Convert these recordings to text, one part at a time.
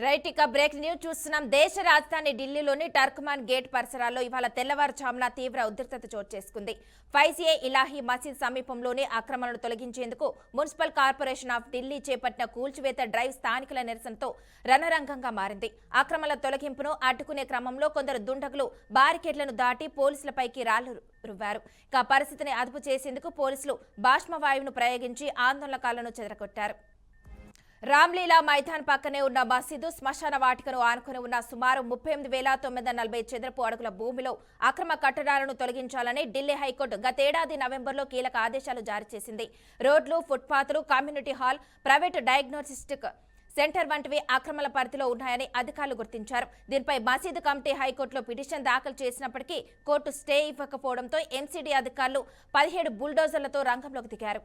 Right ఇక break news చూస్తున్నాం. దేశ రాజధాని ఢిల్లీలోని టర్క్మాన్ గేట్ పరిసరాల్లో ఇవాళ తెల్లవారుజామున తీవ్ర ఉద్రిక్తత చోటు చేసుకుంది. ఫైజ్-ఏ ఇలాహీ మసీద్ సమీపంలోని అక్రమాలను తొలగించేందుకు మున్సిపల్ కార్పొరేషన్ ఆఫ్ ఢిల్లీ చేపట్టిన కూల్చివేత డ్రైవ్ స్థానికుల నిరసనతో రణరంగంగా మారింది. అక్రమాల తొలగింపును అడ్డుకునే క్రమంలో కొందరు దుండగులు బారికేడ్లను దాటి పోలీసులపైకి రాళ్లు రువ్వారు. ఇక పరిస్థితిని అదుపు చేసేందుకు పోలీసులు బాష్మవాయువును ప్రయోగించి ఆందోళనకారులను చెదరగొట్టారు. రామ్లీలా మైదాన్ పక్కనే ఉన్న మసీదు శ్మశాన వాటికను ఆనుకుని ఉన్న సుమారు 38,940 చదరపు అడుగుల భూమిలో అక్రమ కట్టడాలను తొలగించాలని ఢిల్లీ హైకోర్టు గతేడాది నవంబర్లో కీలక ఆదేశాలు జారీ చేసింది. రోడ్లు, ఫుట్పాత్లు, community hall, private diagnostic centre వంటివి అక్రమాల పరిధిలో ఉన్నాయని అధికారులు గుర్తించారు. దీనిపై మసీదు కమిటీ హైకోర్టులో పిటిషన్ దాఖలు చేసినప్పటికీ కోర్టు స్టే ఇవ్వకపోవడంతో ఎన్సీడీ అధికారులు 17 బుల్డోజర్లతో రంగంలోకి దిగారు.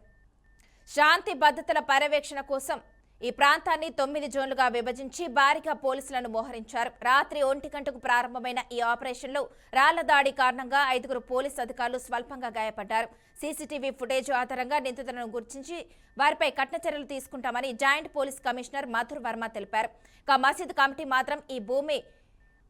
శాంతి భద్రతల పర్యవేక్షణ కోసం ఈ ప్రాంతాన్ని 9 జోన్లుగా విభజించి భారీగా పోలీసులను మోహరించారు. రాత్రి 1 గంటకు ప్రారంభమైన ఈ ఆపరేషన్లో రాళ్ల దాడి కారణంగా 5 పోలీసు అధికారులు స్వల్పంగా గాయపడ్డారు. సీసీటీవీ ఫుటేజ్ ఆధారంగా నిందితులను గుర్తించి వారిపై కఠిన చర్యలు తీసుకుంటామని joint police commissioner Madhur Varma తెలిపారు. ఇక మసీద్ కమిటీ మాత్రం ఈ భూమి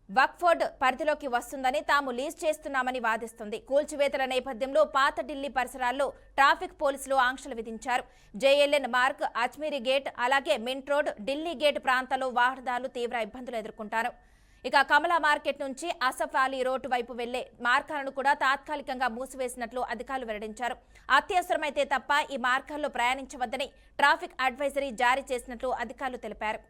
వక్ఫ్ పరిధిలోకి వస్తుందని తాము లీజ్ చేస్తున్నామని వాదిస్తుంది. కూల్చివేతల నేపథ్యంలో పాత ఢిల్లీ పరిసరాల్లో ట్రాఫిక్ పోలీసులు ఆంక్షలు విధించారు. జేఎల్ఎన్ మార్గ్, అజ్మీరీ గేట్, అలాగే మింట్ రోడ్, ఢిల్లీ గేట్ ప్రాంతాల్లో వాహనదారులు తీవ్ర ఇబ్బందులు ఎదుర్కొంటారు. ఇక కమలా మార్కెట్ నుంచి అసఫ్ అలీ రోడ్డు వైపు వెళ్లే మార్గాలను కూడా తాత్కాలికంగా మూసివేసినట్లు అధికారులు వెల్లడించారు. అత్యవసరమైతే తప్ప ఈ మార్గాల్లో ప్రయాణించవద్దని ట్రాఫిక్ అడ్వైజరీ జారీ చేసినట్లు అధికారులు తెలిపారు.